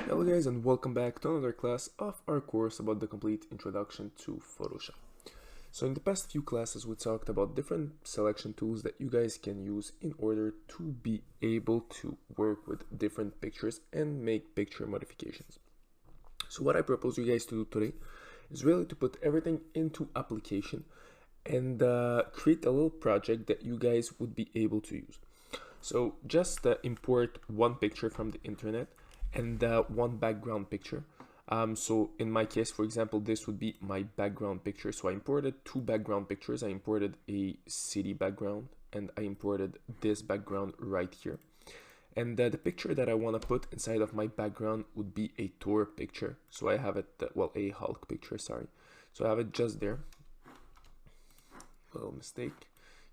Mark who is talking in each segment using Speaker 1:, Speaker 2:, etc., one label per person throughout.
Speaker 1: Hello guys, and welcome back to another class of our course about the complete introduction to Photoshop. So in the past few classes we talked about different selection tools that you guys can use in order to be able to work with different pictures and make picture modifications. So what I propose you guys to do today is really to put everything into application and create a little project that you guys would be able to use. So just import one picture from the internet and one background picture. So in my case, for example, this would be my background picture. So I imported two background pictures. I imported a city background and I imported this background right here. And the picture that I want to put inside of my background would be a Thor picture. So I have it, a Hulk picture, sorry. So I have it just there. Little mistake.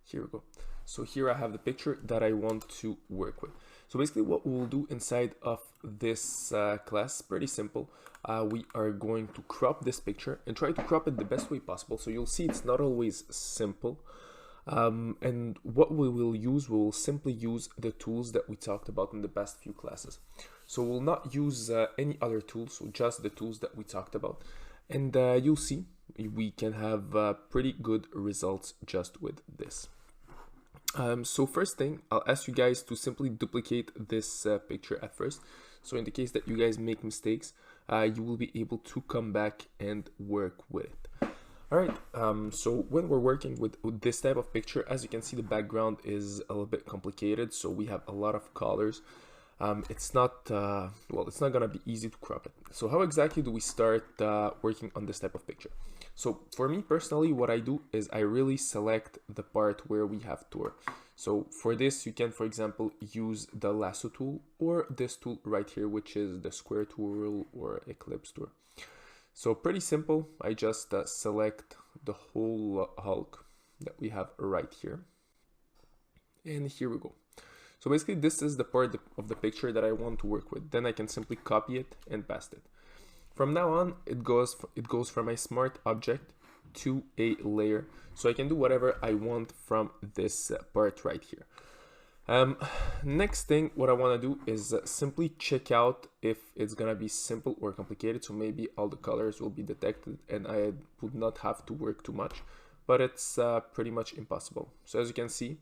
Speaker 1: Here we go. So here I have the picture that I want to work with. So basically what we'll do inside of this class, pretty simple. We are going to crop this picture and try to crop it the best way possible. So you'll see it's not always simple. And what we will simply use the tools that we talked about in the past few classes. So we'll not use any other tools, so just the tools that we talked about. And you'll see we can have pretty good results just with this. So first thing, I'll ask you guys to simply duplicate this picture at first. So in the case that you guys make mistakes, you will be able to come back and work with it. Alright, so when we're working with this type of picture, as you can see, the background is a little bit complicated. So we have a lot of colors. It's not gonna be easy to crop it. So how exactly do we start working on this type of picture? So for me personally, what I do is I really select the part where we have Thor. So for this, you can, for example, use the lasso tool or this tool right here, which is the square tool or ellipse tool. So pretty simple. I just select the whole Hulk that we have right here. And here we go. So basically this is the part of the picture that I want to work with. Then I can simply copy it and paste it. From now on, it goes from a smart object to a layer. So I can do whatever I want from this part right here. Next thing, what I want to do is simply check out if it's going to be simple or complicated. So maybe all the colors will be detected and I would not have to work too much, but it's pretty much impossible. So as you can see,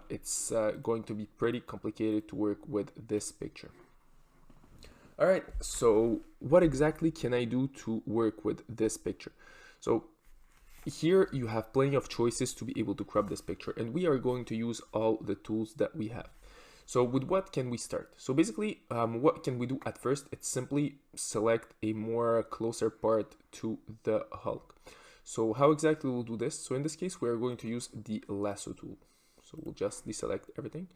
Speaker 1: it's going to be pretty complicated to work with this picture. All right, so what exactly can I do to work with this picture? So here you have plenty of choices to be able to crop this picture, and we are going to use all the tools that we have. So with what can we start? So basically, what can we do at first? It's simply select a more closer part to the Hulk. So how exactly we'll do this? So in this case, we are going to use the lasso tool. So we'll just deselect everything.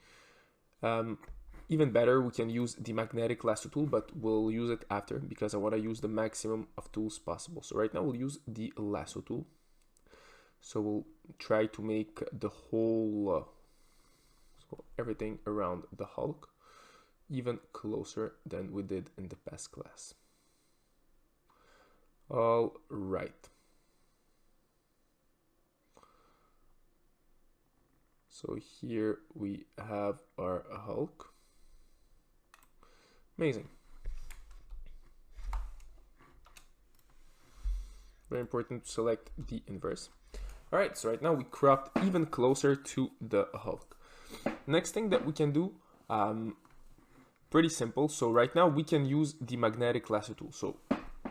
Speaker 1: Even better, we can use the magnetic lasso tool, but we'll use it after because I want to use the maximum of tools possible. So right now we'll use the lasso tool. So we'll try to make the whole, so everything around the Hulk even closer than we did in the past class. All right. So here we have our Hulk. Amazing. Very important to select the inverse. All right, so right now we cropped even closer to the Hulk. Next thing that we can do, pretty simple. So right now we can use the magnetic lasso tool. So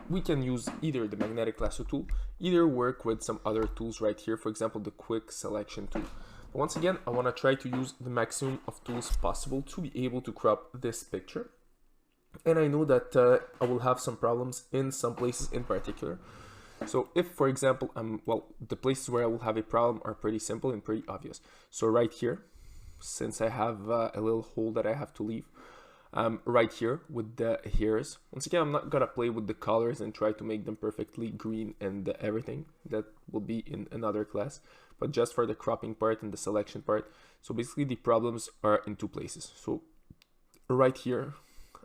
Speaker 1: we can use either the magnetic lasso tool, either work with some other tools right here. For example, the quick selection tool. But once again, I want to try to use the maximum of tools possible to be able to crop this picture. And I know that I will have some problems in some places in particular. So if, for example, the places where I will have a problem are pretty simple and pretty obvious. So right here, since I have a little hole that I have to leave, right here with the hairs. Once again, I'm not gonna play with the colors and try to make them perfectly green and everything. That will be in another class. But just for the cropping part and the selection part. So basically the problems are in two places. So right here,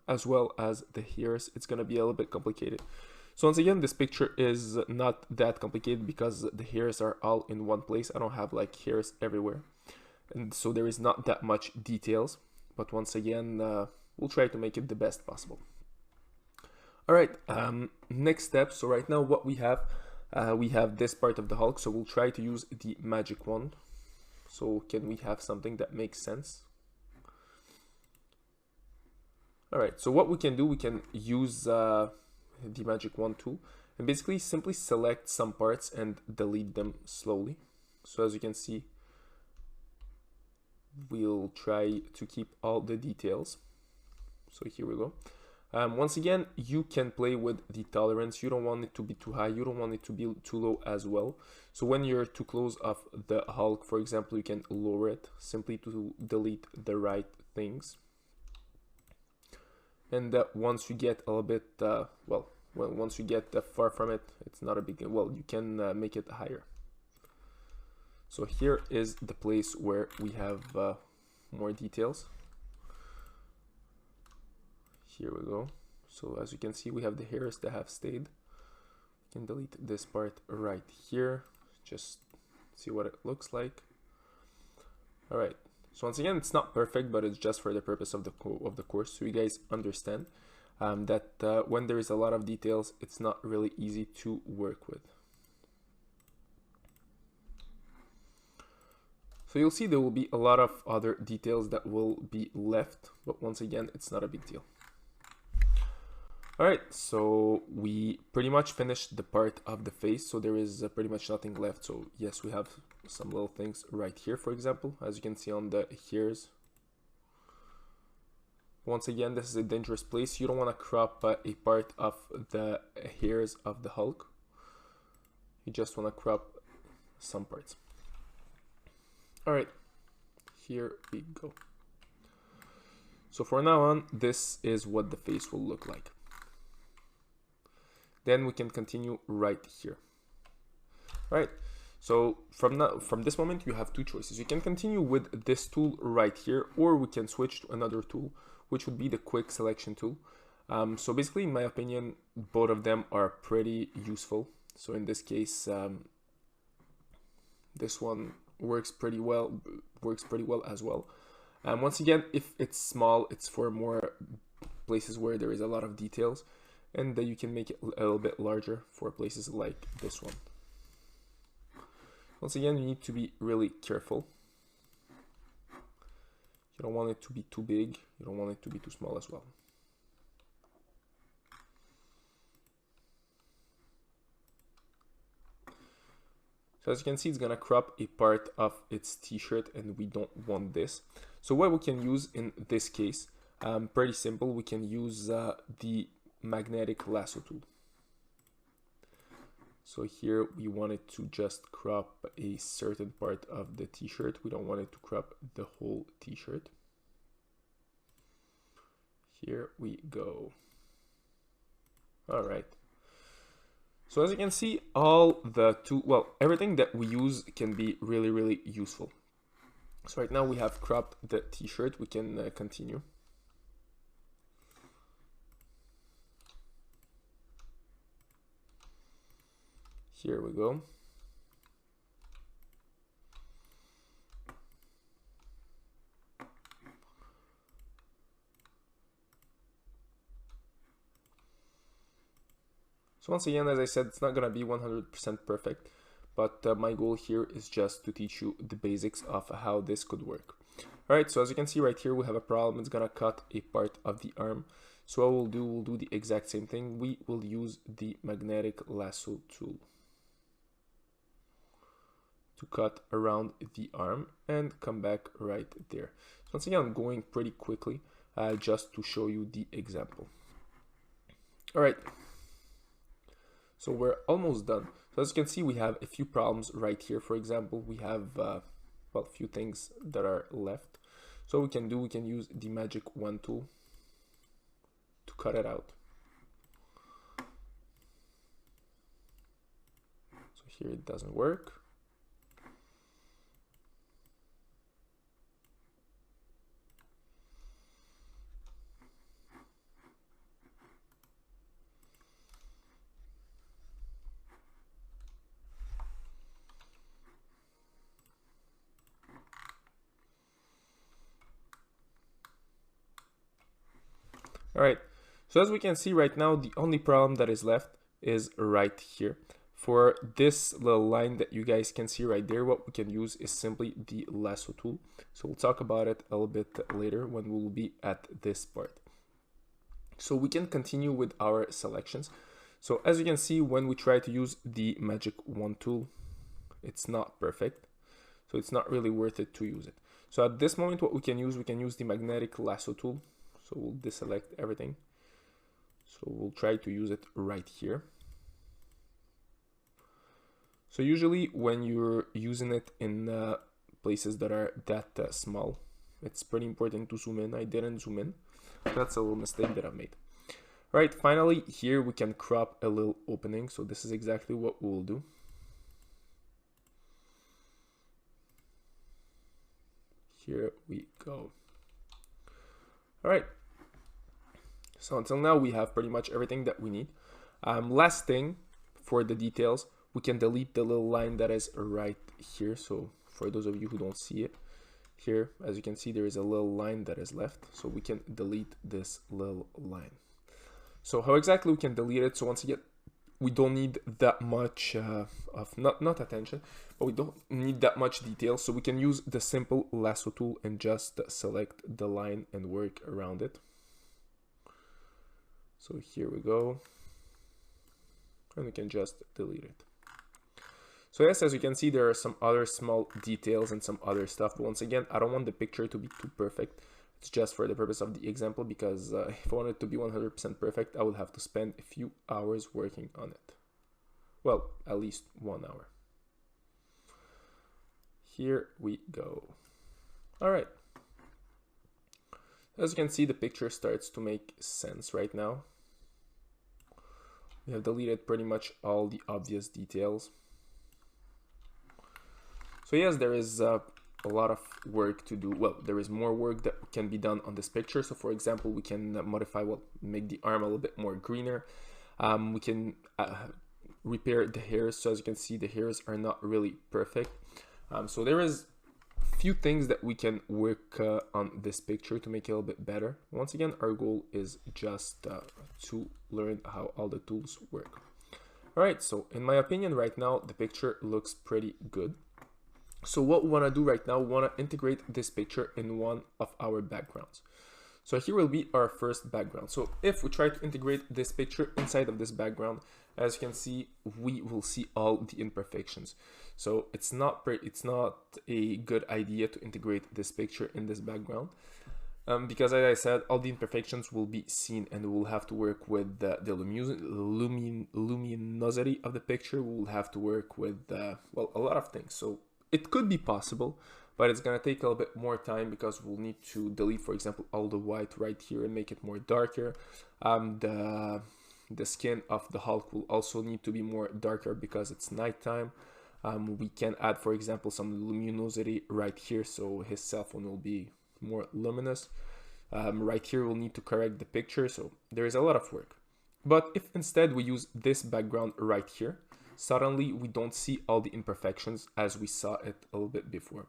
Speaker 1: as well as the hairs, it's gonna be a little bit complicated. So once again, this picture is not that complicated because the hairs are all in one place. I don't have like hairs everywhere. And so there is not that much details. But once again, we'll try to make it the best possible. All right, next step. So right now what we have this part of the Hulk. So we'll try to use the magic wand. So can we have something that makes sense? All right, so what we can do, we can use the magic wand tool and basically simply select some parts and delete them slowly. So as you can see, we'll try to keep all the details. So here we go. Once again, you can play with the tolerance. You don't want it to be too high. You don't want it to be too low as well. So when you're too close of the Hulk, for example, you can lower it simply to delete the right things. And once you get a little bit, once you get far from it, it's not a big deal. Well, you can make it higher. So here is the place where we have more details. Here we go. So as you can see, we have the hairs that have stayed. You can delete this part right here. Just see what it looks like. All right. So once again, it's not perfect, but it's just for the purpose of the course, so you guys understand that when there is a lot of details, it's not really easy to work with. So you'll see there will be a lot of other details that will be left, but once again, it's not a big deal. All right, so we pretty much finished the part of the face, so there is pretty much nothing left. So yes, we have some little things right here, for example, as you can see on the hairs. Once again, this is a dangerous place. You don't want to crop a part of the hairs of the Hulk. You just want to crop some parts. All right, here we go. So for now on, this is what the face will look like. Then we can continue right here. All right, so from this moment, you have two choices. You can continue with this tool right here, or we can switch to another tool, which would be the quick selection tool. So basically, in my opinion, both of them are pretty useful. So in this case, this one works pretty well as well. Once again, if it's small, it's for more places where there is a lot of details, and then you can make it a little bit larger for places like this one. Once again, you need to be really careful. You don't want it to be too big. You don't want it to be too small as well. So as you can see, it's gonna crop a part of its t-shirt, and we don't want this. So what we can use in this case, pretty simple. We can use the magnetic lasso tool. So here we want it to just crop a certain part of the t-shirt. We don't want it to crop the whole t-shirt. Here we go. All right. So as you can see, everything that we use can be really, really useful. So right now we have cropped the t-shirt. We can continue. Here we go. So once again, as I said, it's not going to be 100% perfect, but my goal here is just to teach you the basics of how this could work. All right, so as you can see right here, we have a problem. It's going to cut a part of the arm. So what we'll do the exact same thing. We will use the magnetic lasso tool to cut around the arm and come back right there. So once again, I'm going pretty quickly just to show you the example. All right, so we're almost done. So as you can see, we have a few problems right here. For example, we have a few things that are left. So we can use the magic wand tool to cut it out. So here it doesn't work. All right, So as we can see right now, the only problem that is left is right here. For this little line that you guys can see right there, what we can use is simply the lasso tool. So we'll talk about it a little bit later when we'll be at this part. So we can continue with our selections. So as you can see, when we try to use the magic wand tool, it's not perfect. So it's not really worth it to use it. So at this moment, what we can use the magnetic lasso tool. So we'll deselect everything. So we'll try to use it right here. So usually when you're using it in places that are that small, it's pretty important to zoom in. I didn't zoom in. That's a little mistake that I've made. All right, finally, here we can crop a little opening. So this is exactly what we'll do. Here we go. All right. So until now, we have pretty much everything that we need. Last thing for the details, we can delete the little line that is right here. So for those of you who don't see it, here, as you can see, there is a little line that is left. So we can delete this little line. So how exactly we can delete it? So once again, we don't need that much of not attention, but we don't need that much detail. So we can use the simple lasso tool and just select the line and work around it. So here we go. And we can just delete it. So yes, as you can see, there are some other small details and some other stuff. But once again, I don't want the picture to be too perfect. It's just for the purpose of the example, because if I wanted it to be 100% perfect, I would have to spend a few hours working on it. Well, at least 1 hour. Here we go. All right. As you can see, the picture starts to make sense right now. We have deleted pretty much all the obvious details. So yes, there is a lot of work to do. Well, there is more work that can be done on this picture. So for example, we can modify, well, make the arm a little bit more greener. We can repair the hairs. So as you can see, the hairs are not really perfect. So there is a few things that we can work on this picture to make it a little bit better. Once again, our goal is just to learn how all the tools work. All right, so in my opinion right now, the picture looks pretty good. So what we want to do right now, we want to integrate this picture in one of our backgrounds. So here will be our first background. So if we try to integrate this picture inside of this background, as you can see, we will see all the imperfections. So it's not a good idea to integrate this picture in this background. Because as I said, all the imperfections will be seen, and we'll have to work with the luminosity of the picture. We'll have to work with, well, a lot of things. So it could be possible, but it's gonna take a little bit more time, because we'll need to delete, for example, all the white right here and make it more darker. The skin of the Hulk will also need to be more darker because it's nighttime. We can add, for example, some luminosity right here, so his cell phone will be more luminous. Right here we'll need to correct the picture, so there is a lot of work. But if instead we use this background right here, suddenly we don't see all the imperfections as we saw it a little bit before.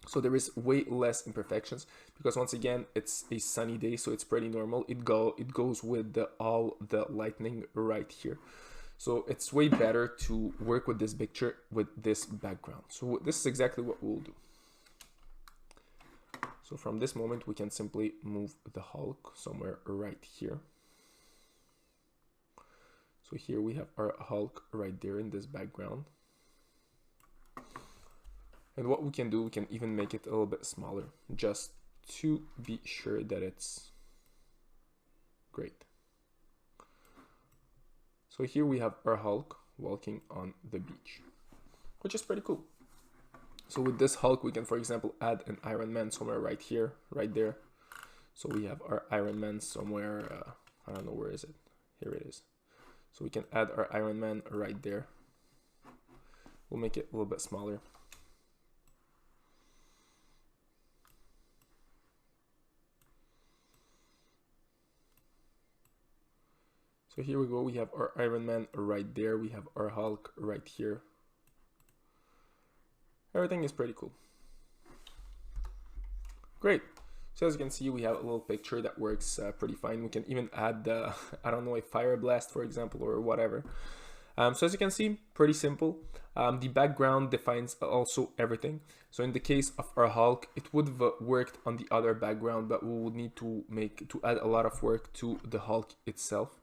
Speaker 1: So there is way less imperfections, because once again, it's a sunny day, so it's pretty normal. It goes with all the lightning right here. So it's way better to work with this picture with this background. So this is exactly what we'll do. So from this moment, we can simply move the Hulk somewhere right here. So here we have our Hulk right there in this background. And what we can do, we can even make it a little bit smaller, just to be sure that it's great. So here we have our Hulk walking on the beach, which is pretty cool. So with this Hulk, we can, for example, add an Iron Man somewhere right here, right there. So we have our Iron Man somewhere, I don't know, where is it? Here it is. So we can add our Iron Man right there. We'll make it a little bit smaller. So here we go, we have our Iron Man right there, we have our Hulk right here. Everything is pretty cool. Great. So as you can see, we have a little picture that works pretty fine. We can even add, I don't know, a fire blast, for example, or whatever. So as you can see, pretty simple. The background defines also everything. So in the case of our Hulk, it would have worked on the other background, but we would need to add a lot of work to the Hulk itself.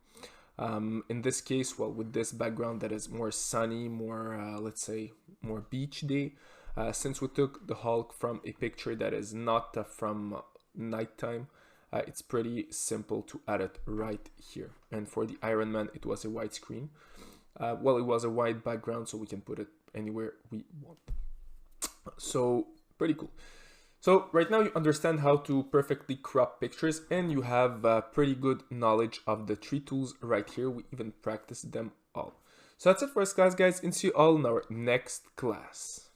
Speaker 1: In this case, well, with this background that is more sunny, more, let's say, more beach day, since we took the Hulk from a picture that is not from nighttime, it's pretty simple to add it right here. And for the Iron Man, it was a white screen. Well, it was a white background, so we can put it anywhere we want. So pretty cool. So right now you understand how to perfectly crop pictures, and you have pretty good knowledge of the 3 tools right here. We even practiced them all. So that's it for us, guys, and see you all in our next class.